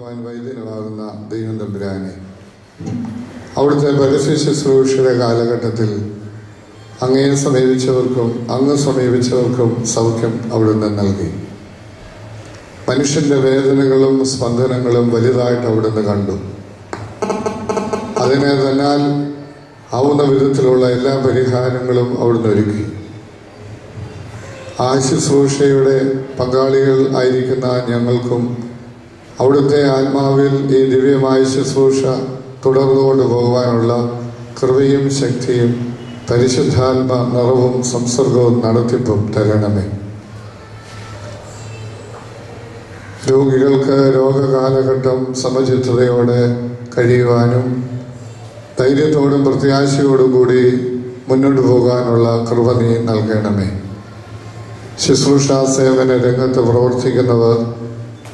സൗഖ്യമാക്കുവാൻ വൈദ്യനുമാകുന്ന ദൈവം തമ്പുരാനെ, അവിടുത്തെ പരസ്യ ശുശ്രൂഷയുടെ കാലഘട്ടത്തിൽ അങ്ങയെ സമീപിച്ചവർക്കും അങ്ങ് സമീപിച്ചവർക്കും സൗഖ്യം അവിടുന്ന് നൽകി. മനുഷ്യന്റെ വേദനകളും സ്പന്ദനങ്ങളും വലുതായിട്ട് അവിടുന്ന് കണ്ടു. അതിനെ തന്നാൽ ആവുന്ന വിധത്തിലുള്ള എല്ലാ പരിഹാരങ്ങളും അവിടുന്ന് ഒരുക്കി. ആ ശുശ്രൂഷയുടെ പങ്കാളികൾ ആയിരിക്കുന്ന ഞങ്ങൾക്കും അവിടുത്തെ ആത്മാവിൽ ഈ ദിവ്യമായ ശുശ്രൂഷ തുടർന്നു കൊണ്ടുപോകുവാനുള്ള കൃപയും ശക്തിയും പരിശുദ്ധാത്മ നിറവും സംസർഗവും നടത്തിപ്പും തരണമേ. രോഗികൾക്ക് രോഗകാലഘട്ടം സമചിത്തതയോടെ കഴിയുവാനും ധൈര്യത്തോടും പ്രത്യാശയോടും കൂടി മുന്നോട്ട് പോകാനുള്ള കൃപ നീ നൽകണമേ. ശുശ്രൂഷാ സേവന രംഗത്ത് പ്രവർത്തിക്കുന്നവർ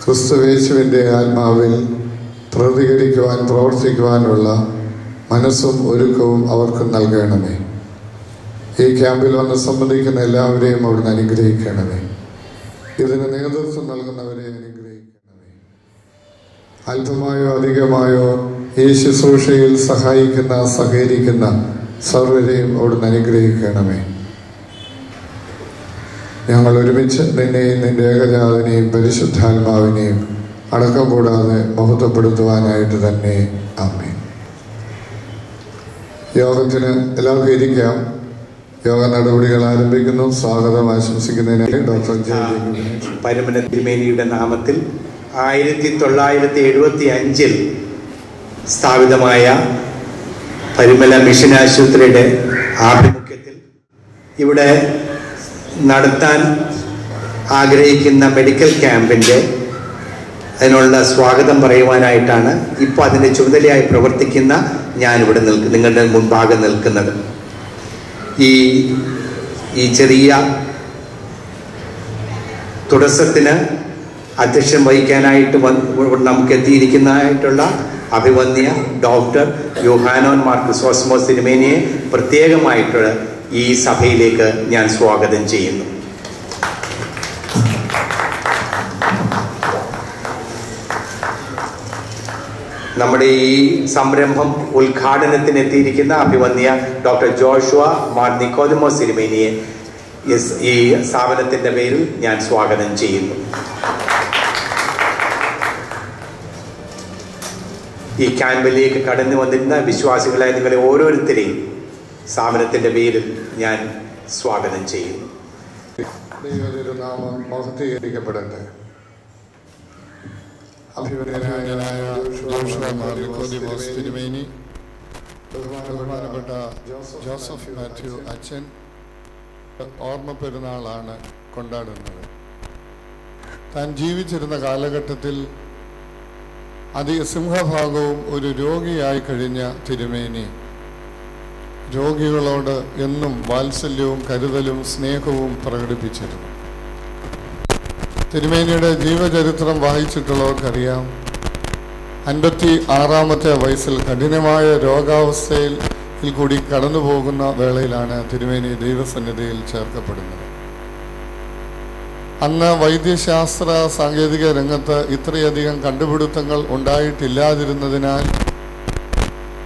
ക്രിസ്തുയേശുവിൻ്റെ ആത്മാവിൽ പ്രതികരിക്കുവാൻ പ്രവർത്തിക്കുവാനുള്ള മനസ്സും ഒരുക്കവും അവർക്ക് നൽകണമേ. ഈ ക്യാമ്പിൽ വന്ന് സംബന്ധിക്കുന്ന എല്ലാവരെയും അവിടുന്ന് അനുഗ്രഹിക്കണമേ. ഇതിന് നേതൃത്വം നൽകുന്നവരെ അനുഗ്രഹിക്കണമേ. അല്പമായോ അധികമായോ ഈ ശുശ്രൂഷയിൽ സഹകരിക്കുന്ന സർവരെയും അവിടുന്ന് അനുഗ്രഹിക്കണമേ. ഞങ്ങൾ ഒരുമിച്ച് നിന്നെയും നിന്റെ ഏകജാതനെയും പരിശുദ്ധാത്മാവിനെയും അടക്കം കൂടാതെ മഹത്വപ്പെടുത്തുവാനായിട്ട് തന്നെ. ആമേൻ. യോഗത്തിന് എല്ലാവർക്കും ഇരിക്കാം. യോഗ നടപടികൾ ആരംഭിക്കുന്നു. സ്വാഗതം ആശംസിക്കുന്നതിനായി ഡോക്ടർ പരമന തിരുമേനിയുടെ നാമത്തിൽ 1975 സ്ഥാപിതമായ പരിമല മിഷൻ ആശുപത്രിയുടെ ആഭിമുഖ്യത്തിൽ ഇവിടെ നടത്താൻ ആഗ്രഹിക്കുന്ന മെഡിക്കൽ ക്യാമ്പിൻ്റെ അതിനുള്ള സ്വാഗതം പറയുവാനായിട്ടാണ് ഇപ്പോൾ അതിൻ്റെ ചുമതലയായി പ്രവർത്തിക്കുന്ന ഞാനിവിടെ നിങ്ങളുടെ മുൻപാകെ നിൽക്കുന്നത്. ഈ ചെറിയ തുടക്കത്തിന് അധ്യക്ഷം വഹിക്കാനായിട്ട് നമുക്ക് എത്തിയിരിക്കുന്നതായിട്ടുള്ള അഭിവന്യ ഡോക്ടർ യോഹാനോൻ മാർ ക്രിസോസ്റ്റമോസ് തിരുമേനിയെ പ്രത്യേകമായിട്ട് ഈ സഭയിലേക്ക് ഞാൻ സ്വാഗതം ചെയ്യുന്നു. നമ്മുടെ ഈ സംരംഭം ഉദ്ഘാടനത്തിന് എത്തിയിരിക്കുന്ന അഭിവന്യ ഡോക്ടർ ജോഷുവ മാർ നിക്കോദമോസ് തിരുമേനിയെ ഈ സ്ഥാപനത്തിന്റെ പേരിൽ ഞാൻ സ്വാഗതം ചെയ്യുന്നു. ഈ ക്യാമ്പിലേക്ക് കടന്നു വന്നിരുന്ന വിശ്വാസികളായ നിങ്ങളെ ഓരോരുത്തരെയും സ്ഥാപനത്തിന്റെ പേരിൽ ഞാൻ സ്വാഗതം ചെയ്യുന്നു. ദൈവനാമം മഹത്വീകരിക്കപ്പെടട്ടെ. ബഹുമാനപ്പെട്ട ജോസഫ് മാത്യു അച്ഛൻ ഓർമ്മ പെരുന്നാളാണ് കൊണ്ടാടുന്നത്. താൻ ജീവിച്ചിരുന്ന കാലഘട്ടത്തിൽ സിംഹഭാഗവും ഒരു രോഗിയായി കഴിഞ്ഞ തിരുമേനി രോഗികളോട് എന്നും വാത്സല്യവും കരുതലും സ്നേഹവും പ്രകടിപ്പിച്ചിരുന്നു. തിരുമേനിയുടെ ജീവചരിത്രം വായിച്ചിട്ടുള്ളവർക്കറിയാം, 56-ാമത്തെ വയസ്സിൽ കഠിനമായ രോഗാവസ്ഥയിൽ കൂടി കടന്നു പോകുന്ന വേളയിലാണ് തിരുമേനി ദൈവസന്നിധിയിൽ ചേർക്കപ്പെടുന്നത്. അന്ന് വൈദ്യശാസ്ത്ര സാങ്കേതിക രംഗത്ത് ഇത്രയധികം കണ്ടുപിടുത്തങ്ങൾ ഉണ്ടായിട്ടില്ലാതിരുന്നതിനാൽ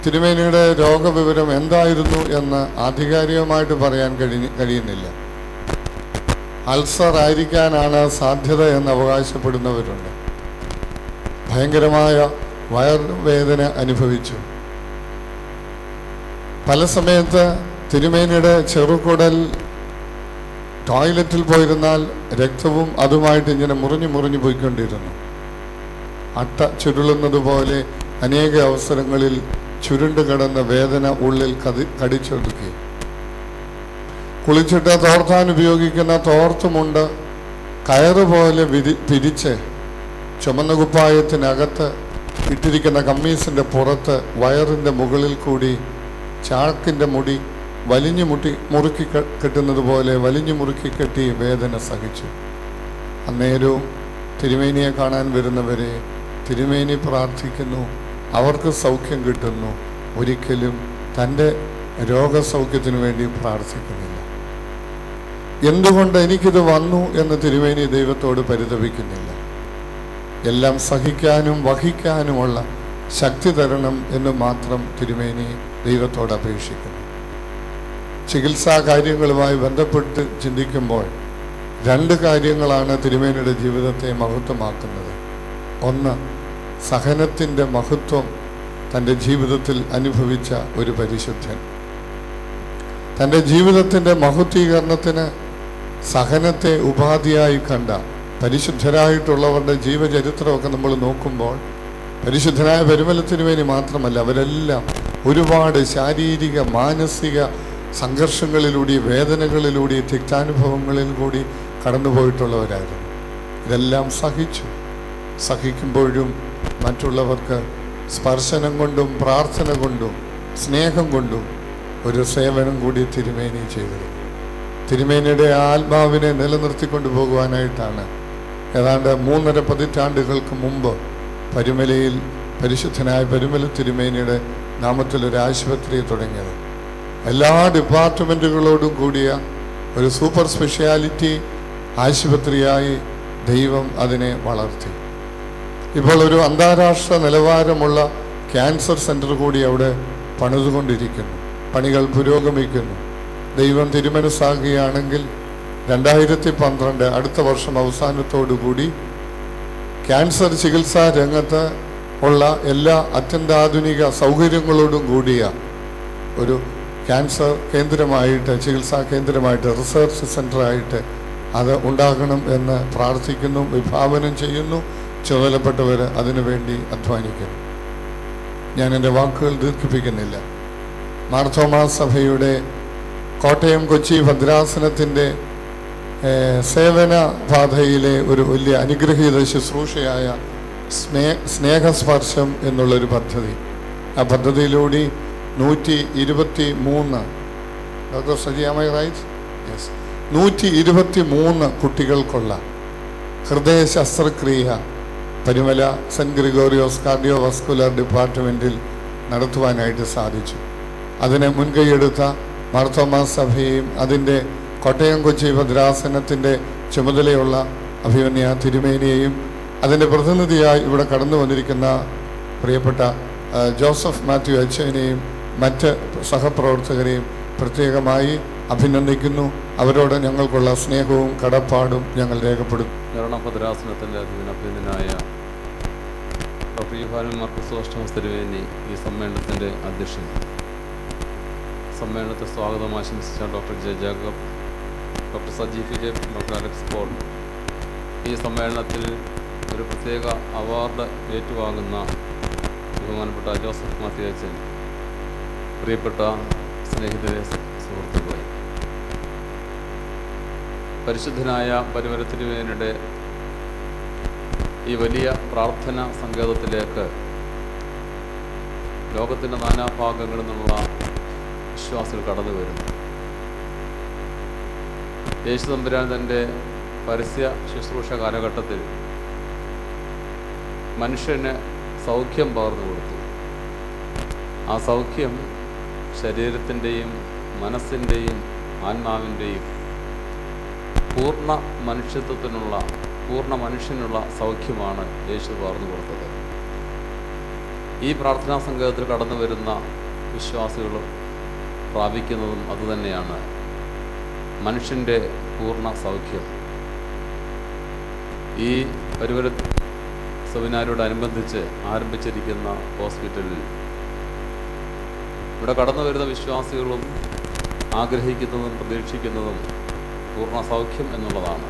തിരുമേനിയുടെ രോഗവിവരം എന്തായിരുന്നു എന്ന് ആധികാരികമായിട്ട് പറയാൻ കഴിയുന്നില്ല. അൾസർ ആയിരിക്കാനാണ് സാധ്യത എന്ന് അവകാശപ്പെടുന്നവരുണ്ട്. ഭയങ്കരമായ വയറുവേദന അനുഭവിച്ചു. പല സമയത്ത് തിരുമേനിയുടെ ചെറുകുടൽ ടോയ്ലറ്റിൽ പോയിരുന്നാൽ രക്തവും അതുമായിട്ട് ഇങ്ങനെ മുറിഞ്ഞു പോയിക്കൊണ്ടിരുന്നു. അട്ട ചുരുളുന്നത് പോലെ അനേക അവസരങ്ങളിൽ ചുരുണ്ട് കിടന്ന വേദന ഉള്ളിൽ കടിച്ചൊടുക്കി. കുളിച്ചിട്ട് തോർത്താൻ ഉപയോഗിക്കുന്ന തോർത്തുമുണ്ട് കയറ് പോലെ പിരിച്ച് ചുമന്ന കുപ്പായത്തിനകത്ത് ഇട്ടിരിക്കുന്ന കമ്മീസിൻ്റെ പുറത്ത് വയറിൻ്റെ മുകളിൽ കൂടി ചാക്കിൻ്റെ മുടി മുറുക്കി കെട്ടുന്നത് പോലെ മുറുക്കി കെട്ടി വേദന സഹിച്ചു. അന്നേരവും തിരുമേനിയെ കാണാൻ വരുന്നവരെ തിരുമേനി പ്രാർത്ഥിക്കുന്നു, അവർക്ക് സൗഖ്യം കിട്ടുന്നു. ഒരിക്കലും തൻ്റെ രോഗസൗഖ്യത്തിനു വേണ്ടി പ്രാർത്ഥിക്കുന്നില്ല. എന്തുകൊണ്ട് എനിക്കിത് വന്നു എന്ന് തിരുമേനി ദൈവത്തോട് പരിതപിക്കുന്നില്ല. എല്ലാം സഹിക്കാനും വഹിക്കാനുമുള്ള ശക്തി തരണം എന്ന് മാത്രം തിരുമേനി ദൈവത്തോട് അപേക്ഷിക്കുന്നു. ചികിത്സാ കാര്യങ്ങളുമായി ബന്ധപ്പെട്ട് ചിന്തിക്കുമ്പോൾ 2 കാര്യങ്ങളാണ് തിരുമേനിയുടെ ജീവിതത്തെ മഹത്വമാക്കുന്നത്. ഒന്ന്, സഹനത്തിൻ്റെ മഹത്വം തൻ്റെ ജീവിതത്തിൽ അനുഭവിച്ച ഒരു പരിശുദ്ധൻ. തൻ്റെ ജീവിതത്തിൻ്റെ മഹത്വീകരണത്തിന് സഹനത്തെ ഉപാധിയായി കണ്ട പരിശുദ്ധരായിട്ടുള്ളവരുടെ ജീവചരിത്രമൊക്കെ നമ്മൾ നോക്കുമ്പോൾ പരിശുദ്ധനായ പരിമല തിരുമേനി മാത്രമല്ല, അവരെല്ലാം ഒരുപാട് ശാരീരിക മാനസിക സംഘർഷങ്ങളിലൂടെ, വേദനകളിലൂടെ, തിക്താനുഭവങ്ങളിൽ കൂടി കടന്നുപോയിട്ടുള്ളവരായിരുന്നു. ഇതെല്ലാം സഹിക്കുമ്പോഴും മറ്റുള്ളവർക്ക് സ്പർശനം കൊണ്ടും പ്രാർത്ഥന കൊണ്ടും സ്നേഹം കൊണ്ടും ഒരു സേവനം കൂടി തിരുമേനി ചെയ്തിരുന്നു. തിരുമേനിയുടെ ആത്മാവിനെ നിലനിർത്തിക്കൊണ്ടു പോകുവാനായിട്ടാണ് ഏതാണ്ട് 3.5 പതിറ്റാണ്ടുകൾക്ക് മുമ്പ് പരുമലയിൽ പരിശുദ്ധനായ പരിമല തിരുമേനിയുടെ നാമത്തിലൊരു ആശുപത്രി തുടങ്ങിയത്. എല്ലാ ഡിപ്പാർട്ട്മെൻറ്റുകളോടും കൂടിയ ഒരു സൂപ്പർ സ്പെഷ്യാലിറ്റി ആശുപത്രിയായി ദൈവം അതിനെ വളർത്തി. ഇപ്പോൾ ഒരു അന്താരാഷ്ട്ര നിലവാരമുള്ള ക്യാൻസർ സെൻറ്റർ കൂടി അവിടെ പണിതുകൊണ്ടിരിക്കുന്നു. പണികൾ പുരോഗമിക്കുന്നു. ദൈവം തിരുമനസ്സാകുകയാണെങ്കിൽ 2012 അടുത്ത വർഷം അവസാനത്തോടുകൂടി ക്യാൻസർ ചികിത്സാ രംഗത്ത് ഉള്ള എല്ലാ അത്യന്താധുനിക സൗകര്യങ്ങളോടും കൂടിയ ഒരു ക്യാൻസർ കേന്ദ്രമായിട്ട്, ചികിത്സാ കേന്ദ്രമായിട്ട്, റിസർച്ച് സെൻ്ററായിട്ട് അത് ഉണ്ടാകണം എന്ന് പ്രാർത്ഥിക്കുന്നു, വിഭാവനം ചെയ്യുന്നു. ചുമതലപ്പെട്ടവർ അതിനുവേണ്ടി അധ്വാനിക്കുന്നു. ഞാൻ എൻ്റെ വാക്കുകൾ ദീർഘിപ്പിക്കുന്നില്ല. മാർത്തോമാ സഭയുടെ കോട്ടയം കൊച്ചി ഭദ്രാസനത്തിൻ്റെ സേവന പാതയിലെ ഒരു വലിയ അനുഗ്രഹീത ശുശ്രൂഷയായ സ്നേഹസ്പർശം എന്നുള്ളൊരു പദ്ധതി. ആ പദ്ധതിയിലൂടെ 123 ഡോക്ടർ സജിയാമൈ റൈറ്റ് 123 കുട്ടികൾക്കുള്ള ഹൃദയ ശസ്ത്രക്രിയ Parumala saint Gregorios cardio vascular ഡിപ്പാർട്ട്മെൻറ്റിൽ നടത്തുവാനായിട്ട് സാധിച്ചു. അതിനെ മുൻകൈയെടുത്ത മാർത്തോമാ സഭയെയും അതിൻ്റെ കോട്ടയം കൊച്ചി ഭദ്രാസനത്തിൻ്റെ ചുമതലയുള്ള അഭിമന്യ തിരുമേനിയെയും അതിൻ്റെ പ്രതിനിധിയായി ഇവിടെ കടന്നു വന്നിരിക്കുന്ന പ്രിയപ്പെട്ട ജോസഫ് മാത്യു അച്ഛനെയും മറ്റ് സഹപ്രവർത്തകരെയും പ്രത്യേകമായി അഭിനന്ദിക്കുന്നു. അവരോട് ഞങ്ങൾക്കുള്ള സ്നേഹവും കടപ്പാടും ഞങ്ങൾ രേഖപ്പെടുത്തും. കേരള ഭദ്രാസനത്തിൻ്റെ അഭിനന്ദനായ ഡോക്ടർ യോഹാനൻ മാർക്കോസ് തിരുമേനി ഈ സമ്മേളനത്തിൻ്റെ അധ്യക്ഷൻ. സമ്മേളനത്തെ സ്വാഗതം ആശംസിച്ച doctor J Jacob, doctor Saji Philip, doctor Alex Paul, ഈ സമ്മേളനത്തിൽ ഒരു പ്രത്യേക അവാർഡ് ഏറ്റുവാങ്ങുന്ന ബഹുമാനപ്പെട്ട ജോസഫ് മാത്യു അച്ഛൻ, പ്രിയപ്പെട്ട സ്നേഹിതരെ, സുഹൃത്തുക്കളെ, പരിശുദ്ധനായ പരിമല തിരുമേനിയുടെ ഈ വലിയ പ്രാർത്ഥന സങ്കേതത്തിലേക്ക് ലോകത്തിൻ്റെ നാനാഭാഗങ്ങളിൽ നിന്നുള്ള വിശ്വാസികൾ കടന്നു വരുന്നു. യേശു തമ്പുരാൻ തൻ്റെ പരസ്യ ശുശ്രൂഷ കാലഘട്ടത്തിൽ മനുഷ്യന് സൗഖ്യം പകർന്നു കൊടുത്തു. ആ സൗഖ്യം ശരീരത്തിൻ്റെയും മനസ്സിൻ്റെയും ആത്മാവിൻ്റെയും പൂർണ്ണ മനുഷ്യത്വത്തിനുള്ള, പൂർണ്ണ മനുഷ്യനുള്ള സൗഖ്യമാണ് യേശു പകർന്നു കൊടുത്തത്. ഈ പ്രാർത്ഥനാ സംഘത്തിൽ കടന്നു വരുന്ന വിശ്വാസികൾ പ്രാപിക്കുന്നതും അതുതന്നെയാണ്, മനുഷ്യൻ്റെ പൂർണ്ണ സൗഖ്യം. ഈ പരിമല സെമിനാരിയോടനുബന്ധിച്ച് ആരംഭിച്ചിരിക്കുന്ന ഹോസ്പിറ്റലിൽ ഇവിടെ കടന്നു വരുന്ന വിശ്വാസികളും ആഗ്രഹിക്കുന്നതും പ്രതീക്ഷിക്കുന്നതും പൂർണ്ണ സൗഖ്യം എന്നുള്ളതാണ്.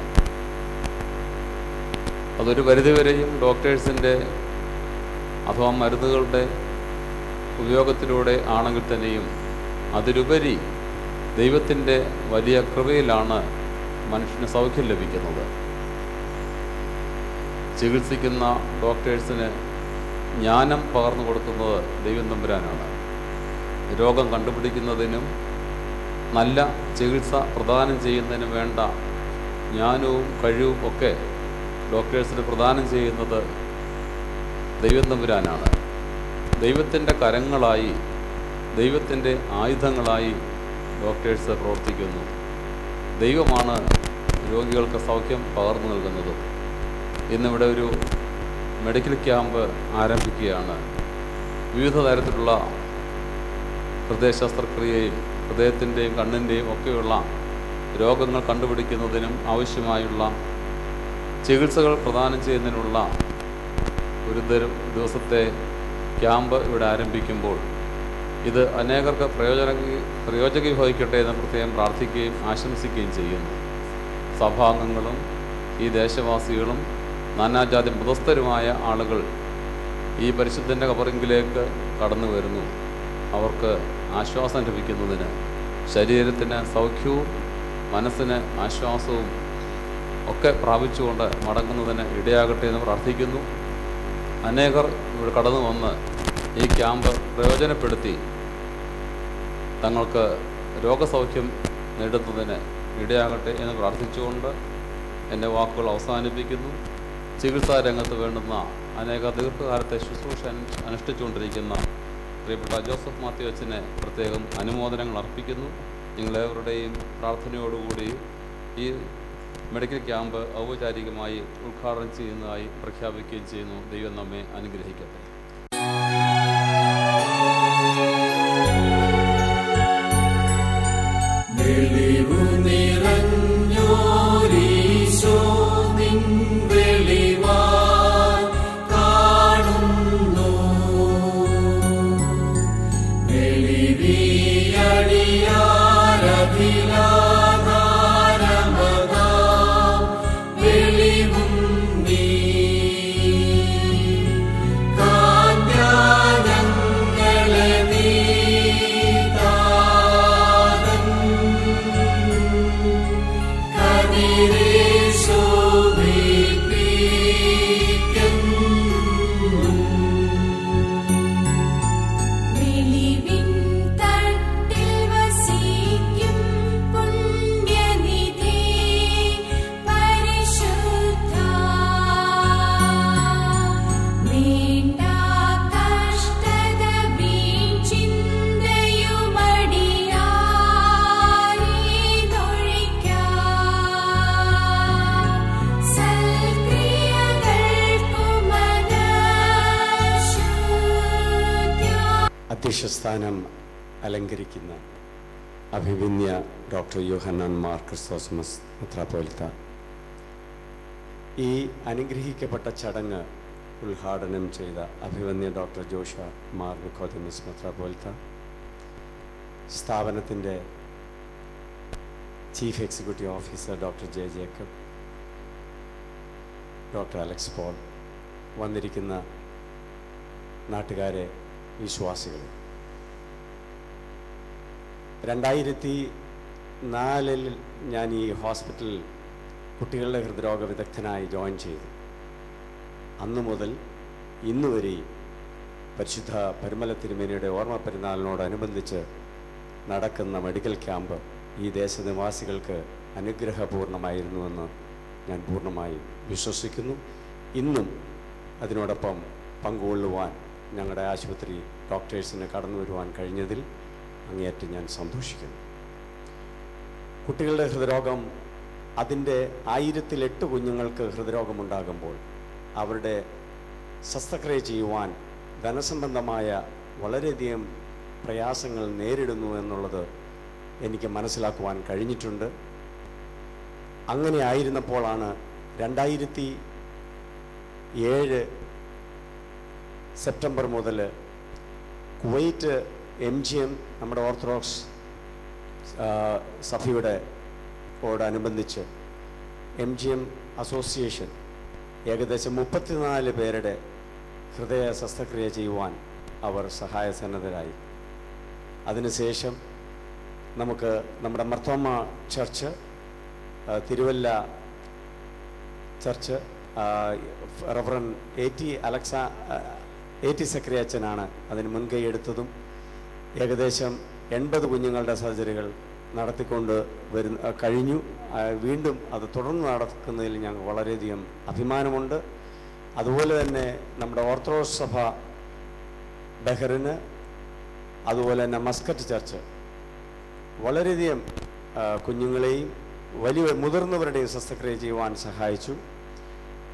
അതൊരു പരിധിവരെയും ഡോക്ടേഴ്സിൻ്റെ അഥവാ മരുന്നുകളുടെ ഉപയോഗത്തിലൂടെ ആണെങ്കിൽ തന്നെയും അതിലുപരി ദൈവത്തിൻ്റെ വലിയ കൃപയിലാണ് മനുഷ്യന് സൗഖ്യം ലഭിക്കുന്നത്. ചികിത്സിക്കുന്ന ഡോക്ടേഴ്സിന് ജ്ഞാനം പകർന്നു കൊടുക്കുന്നത് ദൈവം തമ്പുരാനാണ്. രോഗം കണ്ടുപിടിക്കുന്നതിനും നല്ല ചികിത്സ പ്രദാനം ചെയ്യുന്നതിനും വേണ്ട ജ്ഞാനവും കഴിവും ഒക്കെ ഡോക്ടേഴ്സിന് പ്രദാനം ചെയ്യുന്നത് ദൈവം തമ്പുരാനാണ്. ദൈവത്തിൻ്റെ കരങ്ങളായി, ദൈവത്തിൻ്റെ ആയുധങ്ങളായി ഡോക്ടേഴ്സ് പ്രവർത്തിക്കുന്നു. ദൈവമാണ് രോഗികൾക്ക് സൗഖ്യം പകർന്നു നൽകുന്നത്. ഇന്നിവിടെ ഒരു മെഡിക്കൽ ക്യാമ്പ് ആരംഭിക്കുകയാണ്. വിവിധ തരത്തിലുള്ള ഹൃദയ ശസ്ത്രക്രിയയും ഹൃദയത്തിൻ്റെയും കണ്ണിൻ്റെയും ഒക്കെയുള്ള രോഗങ്ങൾ കണ്ടുപിടിക്കുന്നതിനും ആവശ്യമായുള്ള ചികിത്സകൾ പ്രദാനം ചെയ്യുന്നതിനുള്ള ഒരു ദിവസത്തെ ക്യാമ്പ് ഇവിടെ ആരംഭിക്കുമ്പോൾ ഇത് അനേകർക്ക് പ്രയോജനീഭവിക്കട്ടെ എന്ന് പ്രത്യേകം പ്രാർത്ഥിക്കുകയും ആശംസിക്കുകയും ചെയ്യുന്നു. സഭാംഗങ്ങളും ഈ ദേശവാസികളും നാനാജാതി മതസ്ഥരുമായ ആളുകൾ ഈ പരിശുദ്ധൻ്റെ കബറിങ്കിലേക്ക് കടന്നു വരുന്നു. അവർക്ക് ആശ്വാസം ലഭിക്കുന്നതിന്, ശരീരത്തിന് സൗഖ്യവും മനസ്സിന് ആശ്വാസവും ഒക്കെ പ്രാപിച്ചുകൊണ്ട് മടങ്ങുന്നതിന് ഇടയാകട്ടെ എന്ന് പ്രാർത്ഥിക്കുന്നു. അനേകർ ഇവിടെ കടന്നു വന്ന് ഈ ക്യാമ്പ് പ്രയോജനപ്പെടുത്തി തങ്ങൾക്ക് രോഗസൗഖ്യം നേടുന്നതിന് ഇടയാകട്ടെ എന്ന് പ്രാർത്ഥിച്ചുകൊണ്ട് എൻ്റെ വാക്കുകൾ അവസാനിപ്പിക്കുന്നു. ചികിത്സാ രംഗത്ത് വേണ്ടുന്ന അനേക ദീർഘകാലത്തെ ശുശ്രൂഷ അനുഷ്ഠിച്ചുകൊണ്ടിരിക്കുന്ന പ്രിയപ്പെട്ട ജോസഫ് മാത്യു അച്ഛനെ പ്രത്യേകം അനുമോദനങ്ങൾ അർപ്പിക്കുന്നു. നിങ്ങളേവരുടെയും പ്രാർത്ഥനയോടുകൂടി ഈ മെഡിക്കൽ ക്യാമ്പ് ഔപചാരികമായി ഉദ്ഘാടനം ചെയ്യുന്നതായി പ്രഖ്യാപിക്കുകയും ചെയ്യുന്നു. ദൈവം നമ്മെ അനുഗ്രഹിക്കട്ടെ. അധ്യക്ഷസ്ഥാനം അലങ്കരിക്കുന്ന അഭിമന്യ ഡോക്ടർ യോഹന്നാൻ മാർ ക്രിസ്തോസ് മെത്രാപ്പോലീത്ത ഈ അനുഗ്രഹിക്കപ്പെട്ട ചടങ്ങ് ഉദ്ഘാടനം ചെയ്ത അഭിമന്യ ഡോക്ടർ ജോഷ മാർ നിക്കോദെമസ് മെത്രാപ്പോലീത്ത, സ്ഥാപനത്തിൻ്റെ chief executive officer doctor J Jacob, doctor Alex Paul, വന്നിരിക്കുന്ന നാട്ടുകാരെ, വിശ്വാസികൾ, 2004 ഞാൻ ഈ ഹോസ്പിറ്റലിൽ കുട്ടികളുടെ ഹൃദ്രോഗ വിദഗ്ധനായി ജോയിൻ ചെയ്തു. അന്നു മുതൽ ഇന്നുവരെ പരിശുദ്ധ പരിമല തിരുമേനിയുടെ ഓർമ്മ പെരുന്നാളിനോടനുബന്ധിച്ച് നടക്കുന്ന മെഡിക്കൽ ക്യാമ്പ് ഈ ദേശനിവാസികൾക്ക് അനുഗ്രഹപൂർണമായിരുന്നുവെന്ന് ഞാൻ പൂർണ്ണമായി വിശ്വസിക്കുന്നു. ഇന്നും അതിനോടൊപ്പം പങ്കുകൊള്ളുവാൻ ഞങ്ങളുടെ ആശുപത്രി ഡോക്ടേഴ്സിന് കടന്നു വരുവാൻ കഴിഞ്ഞതിൽ അങ്ങേയറ്റം ഞാൻ സന്തോഷിക്കുന്നു. കുട്ടികളുടെ ഹൃദ്രോഗം, അതിൻ്റെ 1008 കുഞ്ഞുങ്ങൾക്ക് ഹൃദ്രോഗമുണ്ടാകുമ്പോൾ അവരുടെ ശസ്ത്രക്രിയ ചെയ്യുവാൻ ധനസംബന്ധമായ വളരെയധികം പ്രയാസങ്ങൾ നേരിടുന്നു എന്നുള്ളത് എനിക്ക് മനസ്സിലാക്കുവാൻ കഴിഞ്ഞിട്ടുണ്ട്. അങ്ങനെ ആയിരുന്നപ്പോഴാണ് 2007 സെപ്റ്റംബർ മുതൽ കുവൈറ്റ് MGM നമ്മുടെ ഓർത്തഡോക്സ് സഭയോടനുബന്ധിച്ച് MGM അസോസിയേഷൻ ഏകദേശം 34 പേരുടെ ഹൃദയ ശസ്ത്രക്രിയ ചെയ്യുവാൻ അവർ സഹായസന്നദ്ധരായി. അതിനുശേഷം നമുക്ക് നമ്മുടെ Mar Thoma church, Thiruvalla church, reverend AT സക്രിയ അച്ഛനാണ് അതിന് മുൻകൈ എടുത്തതും ഏകദേശം 80 കുഞ്ഞുങ്ങളുടെ സർജറികൾ നടത്തിക്കൊണ്ട് കഴിഞ്ഞു. വീണ്ടും അത് തുടർന്ന് നടക്കുന്നതിൽ ഞങ്ങൾക്ക് വളരെയധികം അഭിമാനമുണ്ട്. അതുപോലെ തന്നെ നമ്മുടെ ഓർത്തഡോക്സ് സഭ ബഹ്റിന്, അതുപോലെ തന്നെ മസ്കറ്റ് ചർച്ച് വളരെയധികം കുഞ്ഞുങ്ങളെയും വലിയ മുതിർന്നവരുടെയും ശസ്ത്രക്രിയ ചെയ്യുവാൻ സഹായിച്ചു.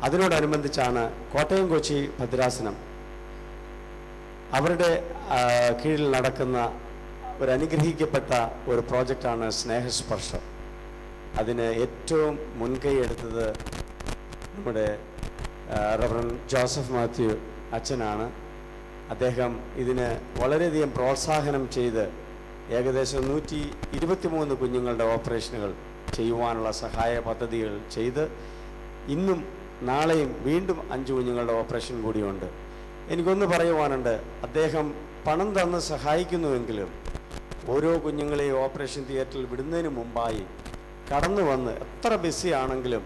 അതിനോടനുബന്ധിച്ചാണ് കോട്ടയം കൊച്ചി ഭദ്രാസനം അവരുടെ കീഴിൽ നടക്കുന്ന ഒരു അനുഗ്രഹിക്കപ്പെട്ട ഒരു പ്രോജക്റ്റാണ് സ്നേഹസ്പർശം. അതിന് ഏറ്റവും മുൻകൈ എടുത്തത് നമ്മുടെ റവറൻ ജോസഫ് മാത്യു അച്ഛനാണ്. അദ്ദേഹം ഇതിന് വളരെയധികം പ്രോത്സാഹനം ചെയ്ത് ഏകദേശം 123 കുഞ്ഞുങ്ങളുടെ ഓപ്പറേഷനുകൾ ചെയ്യുവാനുള്ള സഹായ പദ്ധതികൾ ചെയ്ത് ഇന്നും നാളെയും വീണ്ടും 5 കുഞ്ഞുങ്ങളുടെ ഓപ്പറേഷൻ കൂടിയുണ്ട്. എനിക്കൊന്ന് പറയുവാനുണ്ട്, അദ്ദേഹം പണം തന്ന് സഹായിക്കുന്നുവെങ്കിലും ഓരോ കുഞ്ഞുങ്ങളെയും ഓപ്പറേഷൻ തിയേറ്ററിൽ വിടുന്നതിന് മുമ്പായി കടന്നു വന്ന്, എത്ര ബിസി ആണെങ്കിലും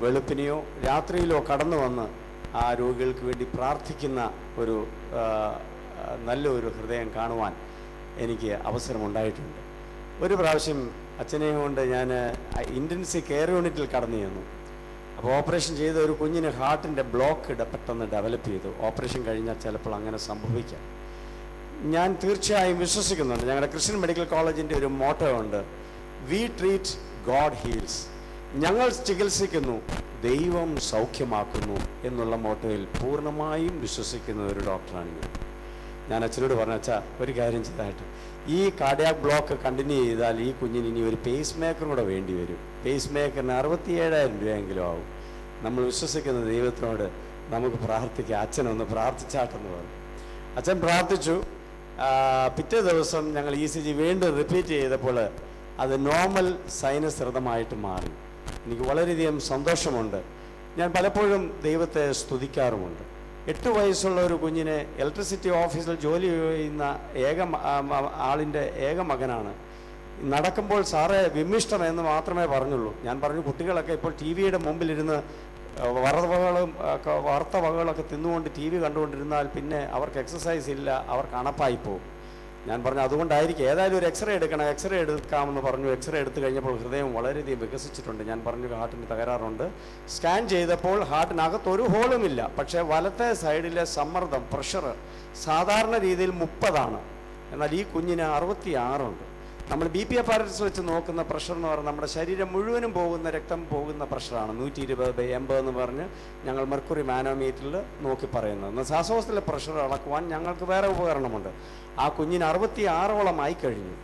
വെളുപ്പിനെയോ രാത്രിയിലോ കടന്നു വന്ന് ആ രോഗികൾക്ക് വേണ്ടി പ്രാർത്ഥിക്കുന്ന ഒരു നല്ലൊരു ഹൃദയം കാണുവാൻ എനിക്ക് അവസരമുണ്ടായിട്ടുണ്ട്. ഒരു പ്രാവശ്യം അച്ഛനെയും കൊണ്ട് ഞാൻ ഇൻറ്റൻസീവ് കെയർ യൂണിറ്റിൽ കടന്നു ചെന്നു. അപ്പോൾ ഓപ്പറേഷൻ ചെയ്ത ഒരു കുഞ്ഞിന് ഹാർട്ടിൻ്റെ ബ്ലോക്ക് പെട്ടെന്ന് ഡെവലപ്പ് ചെയ്തു. ഓപ്പറേഷൻ കഴിഞ്ഞാൽ ചിലപ്പോൾ അങ്ങനെ സംഭവിക്കാം. ഞാൻ തീർച്ചയായും വിശ്വസിക്കുന്നുണ്ട്, ഞങ്ങളുടെ ക്രിസ്ത്യൻ മെഡിക്കൽ കോളേജിൻ്റെ ഒരു മോട്ടോ ഉണ്ട്, വി ട്രീറ്റ് ഗോഡ് ഹീൽസ്. ഞങ്ങൾ ചികിത്സിക്കുന്നു, ദൈവം സൗഖ്യമാക്കുന്നു എന്നുള്ള മോട്ടോയിൽ പൂർണ്ണമായും വിശ്വസിക്കുന്ന ഒരു ഡോക്ടറാണ് ഞാൻ അച്ഛനോട് പറഞ്ഞ, അച്ഛാ ഒരു കാര്യം ചെയ്തായിട്ട് ഈ കാർഡിയാക് ബ്ലോക്ക് കണ്ടിന്യൂ ചെയ്താൽ ഈ കുഞ്ഞിന് ഇനി ഒരു പേസ് മേക്കറും കൂടെ വേണ്ടി വരും. പേസ് മേക്കറിന് 67,000 രൂപയെങ്കിലും ആവും. നമ്മൾ വിശ്വസിക്കുന്ന ദൈവത്തിനോട് നമുക്ക് പ്രാർത്ഥിക്കാം, അച്ഛനൊന്ന് പ്രാർത്ഥിച്ചാട്ടെന്ന് പറഞ്ഞു. അച്ഛൻ പ്രാർത്ഥിച്ചു. പിറ്റേ ദിവസം ഞങ്ങൾ ECG വീണ്ടും റിപ്പീറ്റ് ചെയ്തപ്പോൾ അത് നോർമൽ സൈനസ് ഹൃദമായിട്ട് മാറി. എനിക്ക് വളരെയധികം സന്തോഷമുണ്ട്. ഞാൻ പലപ്പോഴും ദൈവത്തെ സ്തുതിക്കാറുമുണ്ട്. 8 വയസ്സുള്ള ഒരു കുഞ്ഞിനെ ഇലക്ട്രിസിറ്റി ഓഫീസിൽ ജോലി ചെയ്യുന്ന ആളിൻ്റെ ഏക മകനാണ്. നടക്കുമ്പോൾ സാറേ വിമിഷ്ടമെന്ന് മാത്രമേ പറഞ്ഞുള്ളൂ. ഞാൻ പറഞ്ഞു, കുട്ടികളൊക്കെ ഇപ്പോൾ TV-യുടെ മുമ്പിലിരുന്ന് വാർത്തവകളൊക്കെ തിന്നുകൊണ്ട് TV കണ്ടുകൊണ്ടിരുന്നാൽ പിന്നെ അവർക്ക് എക്സസൈസ് ഇല്ല, അവർക്ക് അണപ്പായി പോകും. ഞാൻ പറഞ്ഞു അതുകൊണ്ടായിരിക്കും, ഏതായാലും ഒരു എക്സ്റേ എടുക്കണം. എക്സ്റേ എടുക്കാമെന്ന് പറഞ്ഞു. എക്സ്റേ എടുത്തു കഴിഞ്ഞപ്പോൾ ഹൃദയം വളരെയധികം വികസിച്ചിട്ടുണ്ട്. ഞാൻ പറഞ്ഞു ഹാർട്ടിന് തകരാറുണ്ട്. സ്കാൻ ചെയ്തപ്പോൾ ഹാർട്ടിനകത്ത് ഒരു ഹോളുമില്ല. പക്ഷേ വലത്തെ സൈഡിലെ സമ്മർദ്ദം, പ്രഷർ സാധാരണ രീതിയിൽ 30 എന്നാൽ ഈ കുഞ്ഞിന് 66 ഉണ്ട്. നമ്മൾ BP അപ്പാരറ്റസ് വെച്ച് നോക്കുന്ന പ്രഷർ എന്ന് പറഞ്ഞാൽ നമ്മുടെ ശരീരം മുഴുവനും പോകുന്ന രക്തം പോകുന്ന പ്രഷറാണ്. 120/80 എന്ന് പറഞ്ഞ് ഞങ്ങൾ മെർക്കുറി മാനോമീറ്ററിൽ നോക്കി പറയുന്നത്. എന്നാൽ ശ്വാസകോശത്തിലെ പ്രഷർ അളക്കുവാൻ ഞങ്ങൾക്ക് വേറെ ഉപകരണമുണ്ട്. ആ കുഞ്ഞിന് 66ഓളം ആയിക്കഴിഞ്ഞു.